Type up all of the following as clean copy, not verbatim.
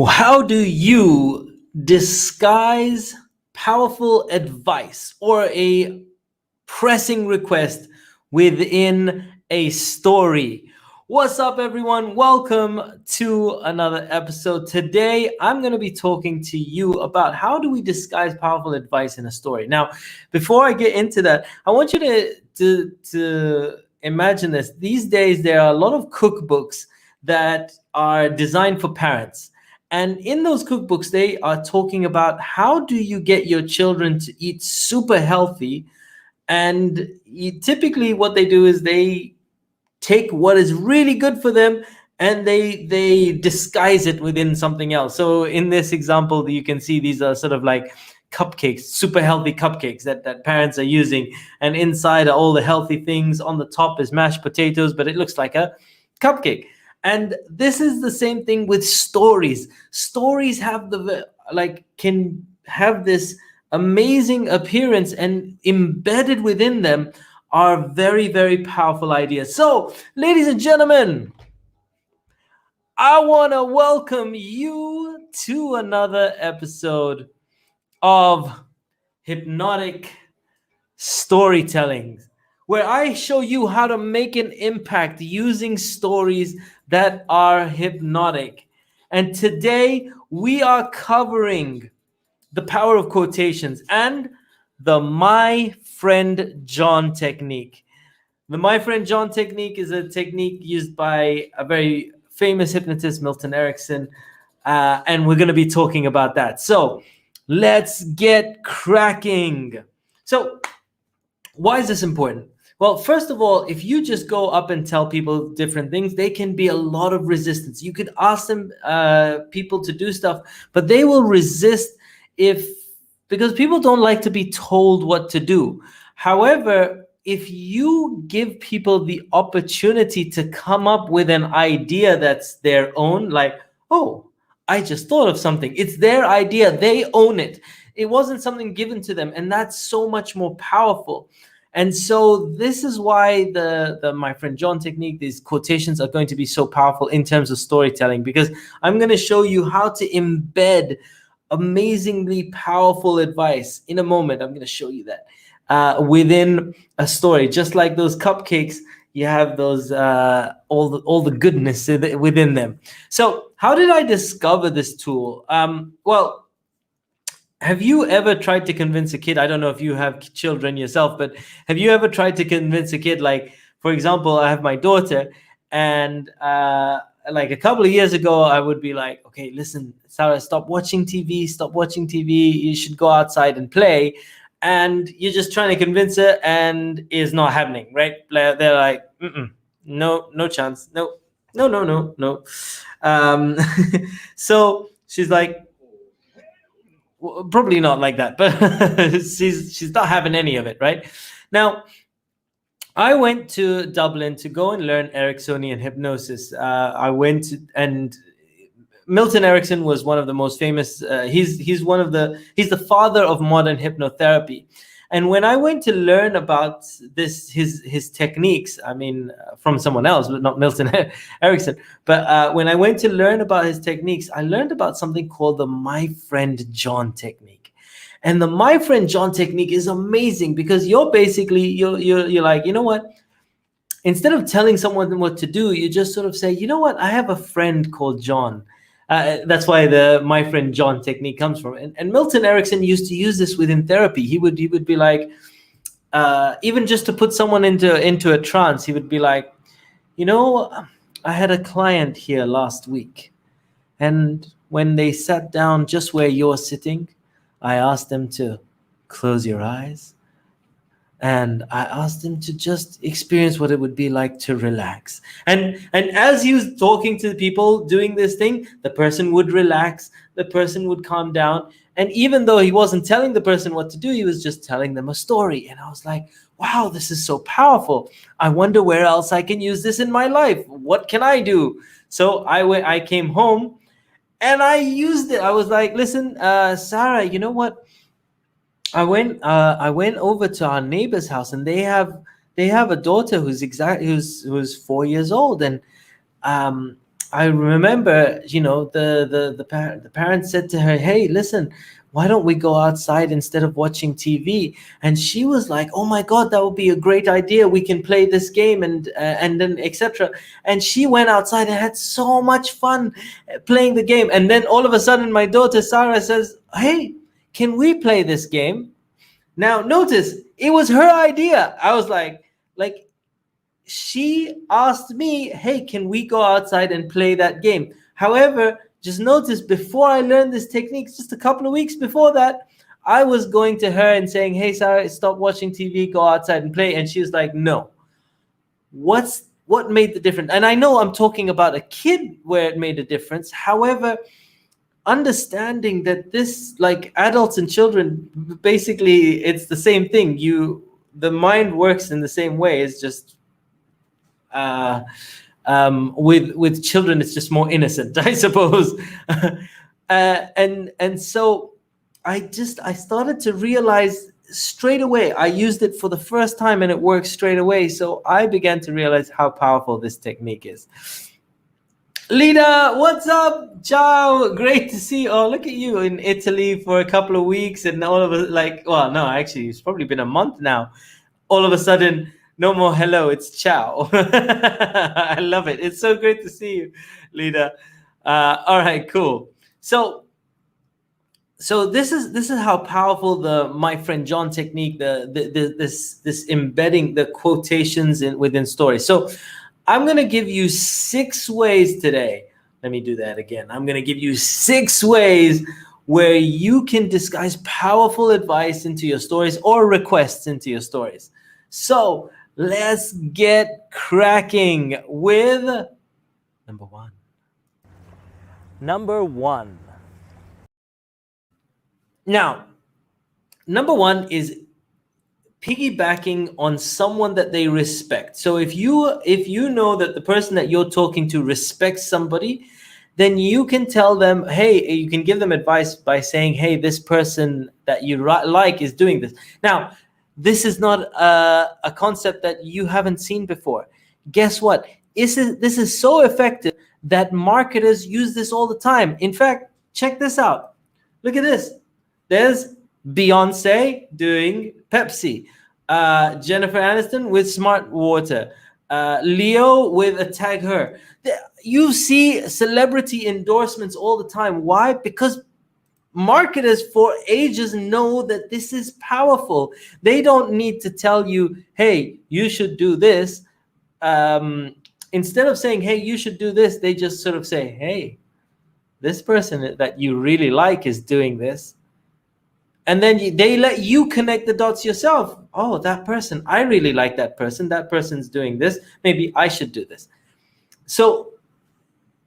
How do you disguise powerful advice or a pressing request within a story? What's up, everyone? Welcome to another episode. Today, I'm going to be talking to you about how do we disguise powerful advice in a story. Now, before I get into that, I want you to imagine this. These days, there are a lot of cookbooks that are designed for parents. And in those cookbooks, they are talking about how do you get your children to eat super healthy. And typically what they do is they take what is really good for them and they disguise it within something else. So in this example, you can see these are sort of like cupcakes, super healthy cupcakes that parents are using. And inside are all the healthy things. On the top is mashed potatoes, but it looks like a cupcake. And this is the same thing with stories. Stories have can have this amazing appearance, and embedded within them are very, very powerful ideas. So, ladies and gentlemen, I want to welcome you to another episode of Hypnotic Storytelling, where I show you how to make an impact using stories that are hypnotic. And today we are covering the power of quotations and the My Friend John technique. The My Friend John technique is a technique used by a very famous hypnotist, Milton Erikson, and we're going to be talking about that. So let's get cracking. So why is this important? Well, first of all, if you just go up and tell people different things, they can be a lot of resistance. You could ask them, people to do stuff, but they will resist because people don't like to be told what to do. However, if you give people the opportunity to come up with an idea that's their own, like, oh, I just thought of something. It's their idea. They own it. It wasn't something given to them. And that's so much more powerful. And so this is why the My Friend John technique, these quotations are going to be so powerful in terms of storytelling, because I'm going to show you how to embed amazingly powerful advice. In a moment, I'm going to show you that within a story. Just like those cupcakes, you have those all the goodness within them. So how did I discover this tool? Well, have you ever tried to convince a kid? I don't know if you have children yourself, but have you ever tried to convince a kid? Like, for example, I have my daughter, and like a couple of years ago, I would be like, okay, listen, Sarah, stop watching TV. You should go outside and play. And you're just trying to convince her, and it's not happening, right? They're like, no chance. No. So she's like, well, probably not like that, but she's not having any of it, right? Now, I went to Dublin to go and learn Ericksonian hypnosis. And Milton Erikson was one of the most famous. He's the father of modern hypnotherapy. And when I went to learn about his techniques, I mean, from someone else, but not Milton Erikson. But when I went to learn about his techniques, I learned about something called the My Friend John technique. And the My Friend John technique is amazing, because you're like, you know what? Instead of telling someone what to do, you just sort of say, you know what? I have a friend called John. That's why the My Friend John technique comes from. And Milton Erikson used to use this within therapy. He would be like, even just to put someone into a trance, he would be like, you know, I had a client here last week, and when they sat down just where you're sitting, I asked them to close your eyes, and I asked him to just experience what it would be like to relax. And as he was talking to the people doing this thing, the person would relax, the person would calm down. And even though he wasn't telling the person what to do, he was just telling them a story. And I was like, wow, this is so powerful. I wonder where else I can use this in my life. What can I do? So I came home and I used it. I was like, listen, Sarah, you know what? I went over to our neighbor's house, and they have a daughter who's 4 years old, and I remember, the parents said to her, "Hey, listen, why don't we go outside instead of watching TV?" And she was like, "Oh my God, that would be a great idea. We can play this game and then etc." And she went outside and had so much fun playing the game. And then all of a sudden, my daughter Sarah says, "Hey, can we play this game?" Now, notice it was her idea. I was like she asked me, "Hey, can we go outside and play that game?" However, just notice, before I learned this technique, just a couple of weeks before that, I was going to her and saying, "Hey, Sarah, stop watching TV, go outside and play." And she was like, "No." What made the difference? And I know I'm talking about a kid where it made a difference. However, understanding that this, like adults and children, basically it's the same thing. The mind works in the same way. It's just with children, it's just more innocent, I suppose. And so I started to realize straight away. I used it for the first time and it worked straight away. So I began to realize how powerful this technique is. Lida, what's up? Ciao, great to see you. Oh, look at you in Italy for a couple of weeks, and all of a well, no, actually, it's probably been a month now. All of a sudden, no more hello, it's ciao. I love it. It's so great to see you, Lida. All right, cool. So this is how powerful the my friend John technique, this embedding the quotations within stories. So I'm going to give you 6 ways today. Let me do that again. I'm going to give you 6 ways where you can disguise powerful advice into your stories or requests into your stories. So let's get cracking with number 1. Number 1. Now, number 1 is piggybacking on someone that they respect. So if you know that the person that you're talking to respects somebody, then you can tell them, hey, you can give them advice by saying, hey, this person that you like is doing this. Now, this is not a concept that you haven't seen before. Guess what? This is so effective that marketers use this all the time. In fact, check this out. Look at this. There's Beyonce doing Pepsi, Jennifer Aniston with Smart Water, Leo with a Tag Her. You see celebrity endorsements all the time. Why? Because marketers for ages know that this is powerful. They don't need to tell you, hey, you should do this. Instead of saying, hey, you should do this, they just sort of say, hey, this person that you really like is doing this. And then they let you connect the dots yourself. Oh, that person, I really like that person. That person's doing this. Maybe I should do this. So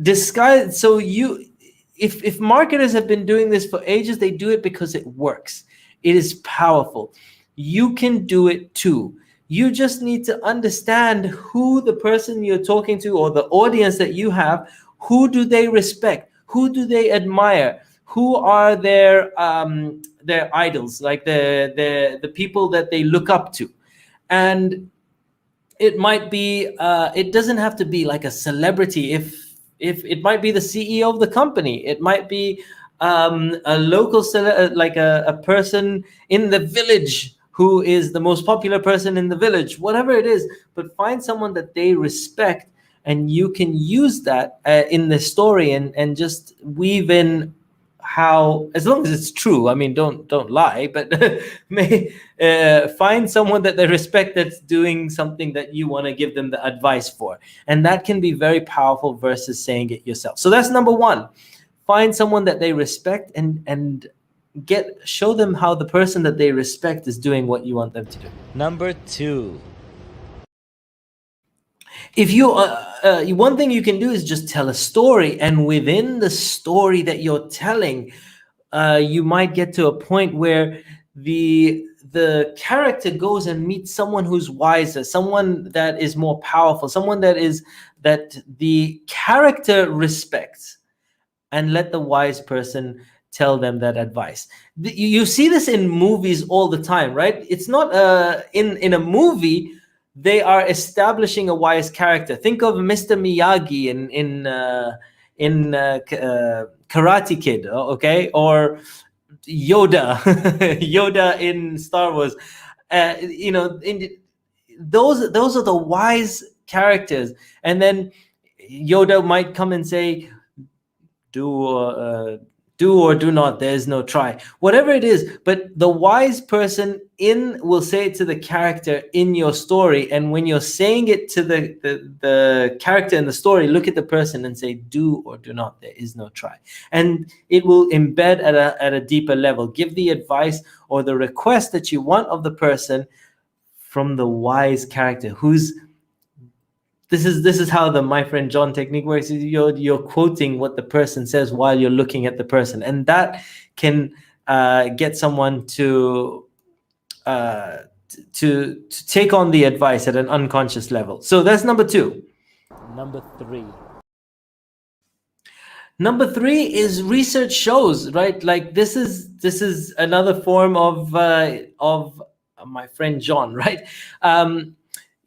disguise. So if marketers have been doing this for ages, they do it because it works. It is powerful. You can do it too. You just need to understand who the person you're talking to or the audience that you have, who do they respect? Who do they admire? Who are their idols, like the people that they look up to? And it might be, it doesn't have to be like a celebrity. If it might be the CEO of the company, it might be a local like a person in the village who is the most popular person in the village, whatever it is. But find someone that they respect, and you can use that in the story and just weave in how, as long as it's true, I mean, don't lie, but find someone that they respect that's doing something that you want to give them the advice for. And that can be very powerful versus saying it yourself. So that's number 1. Find someone that they respect and show them how the person that they respect is doing what you want them to do. Number 2. If you one thing you can do is just tell a story, and within the story that you're telling, you might get to a point where the character goes and meets someone who's wiser, someone that is more powerful, someone that the character respects, and let the wise person tell them that advice. You see this in movies all the time, right? It's not in a movie, they are establishing a wise character. Think of Mr. Miyagi in Karate Kid, okay, or Yoda, Yoda in Star Wars. Those are the wise characters, and then Yoda might come and say, do or do not, there is no try, whatever it is. But the wise person will say it to the character in your story, and when you're saying it to the character in the story, look at the person and say, do or do not, there is no try. And it will embed at a deeper level. Give the advice or the request that you want of the person from the wise character who's this is how the my friend John technique works. You're quoting what the person says while you're looking at the person, and that can get someone to take on the advice at an unconscious level. So that's number 2. Number three is research shows, right? Like this is another form of my friend John, right?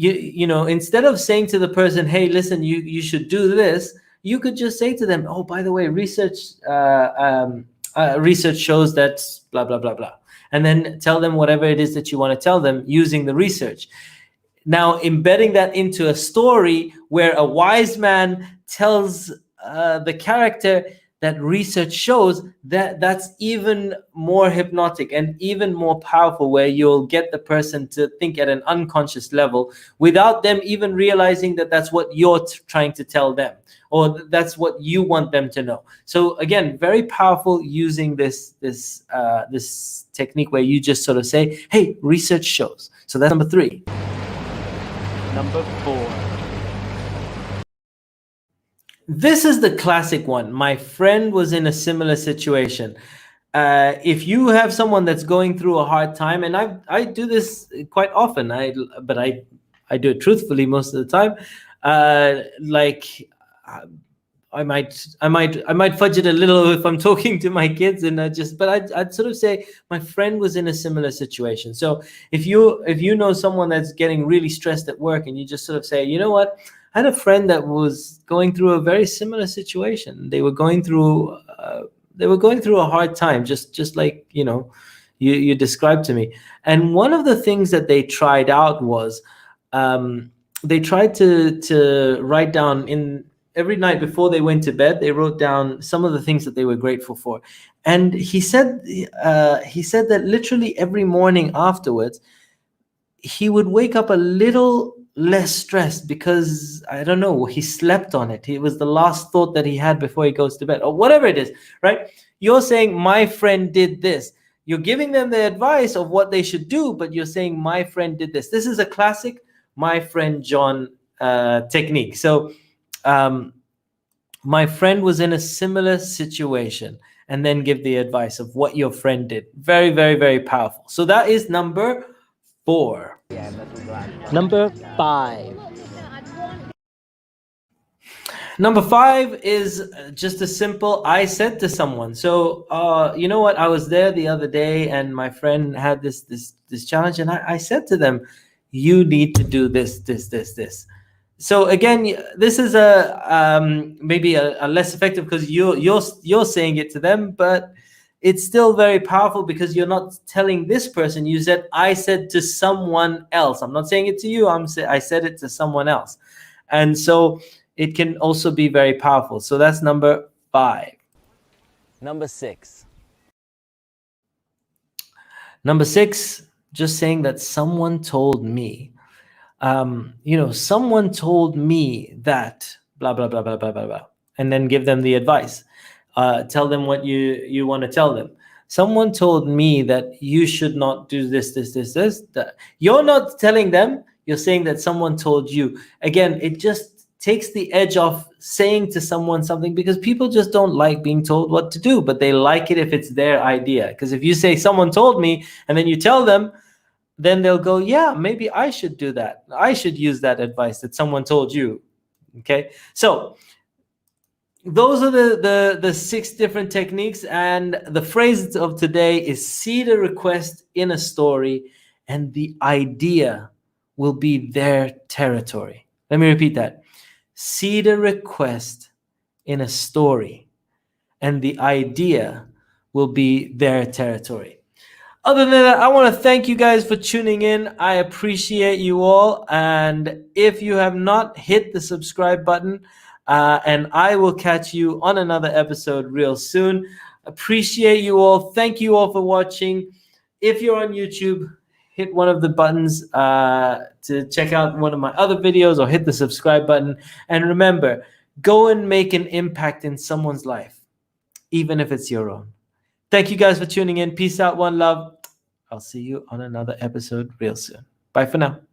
You know, instead of saying to the person, hey, listen, you should do this, you could just say to them, oh, by the way, research shows that blah, blah, blah, blah. And then tell them whatever it is that you want to tell them using the research. Now, embedding that into a story where a wise man tells the character that research shows, that's even more hypnotic and even more powerful, where you'll get the person to think at an unconscious level without them even realizing that that's what you're trying to tell them, or that's what you want them to know. So again, very powerful using this technique where you just sort of say, hey, research shows. So that's number 3. Number 4. This is the classic one. My friend was in a similar situation. If you have someone that's going through a hard time, and I do this quite often, but I do it truthfully most of the time. I might fudge it a little if I'm talking to my kids, and I'd sort of say my friend was in a similar situation. So if you know someone that's getting really stressed at work, and you just sort of say, you know what, I had a friend that was going through a very similar situation. They were going through a hard time, just like you described to me. And one of the things that they tried out was they tried to write down in every night before they went to bed. They wrote down some of the things that they were grateful for. And he said that literally every morning afterwards, he would wake up a little less stressed because, I don't know, he slept on it. It was the last thought that he had before he goes to bed, or whatever it is, right? You're saying, my friend did this. You're giving them the advice of what they should do, but you're saying, my friend did this. This is a classic my friend John technique. So my friend was in a similar situation, and then give the advice of what your friend did. Very, very, very powerful. So that is number 4. Number 5. Number 5 is just a simple, I said to someone. So, you know what? I was there the other day, and my friend had this challenge, and I said to them, you need to do this. So again, this is maybe a less effective, because you're saying it to them, but it's still very powerful because you're not telling this person. You said, I said to someone else. I'm not saying it to you. I said it to someone else. And so it can also be very powerful. So that's number 5. Number 6. Number 6, just saying that someone told me. Someone told me that blah, blah, blah, blah, blah, blah, blah. And then give them the advice. Tell them what you want to tell them. Someone told me that you should not do this, that. You're not telling them, you're saying that someone told you. Again, it just takes the edge off saying to someone something, because people just don't like being told what to do, but they like it if it's their idea. Because if you say someone told me, and then you tell them, then they'll go, yeah, maybe I should do that. I should use that advice that someone told you. Okay, so those are the 6 different techniques, and the phrase of today is see the request in a story, and the idea will be their territory. Let me repeat that. See the request in a story, and the idea will be their territory. Other than that, I want to thank you guys for tuning in. I appreciate you all. And if you have not, hit the subscribe button. And I will catch you on another episode real soon. Appreciate you all. Thank you all for watching. If you're on YouTube, hit one of the buttons to check out one of my other videos, or hit the subscribe button. And remember, go and make an impact in someone's life, even if it's your own. Thank you guys for tuning in. Peace out. One love. I'll see you on another episode real soon. Bye for now.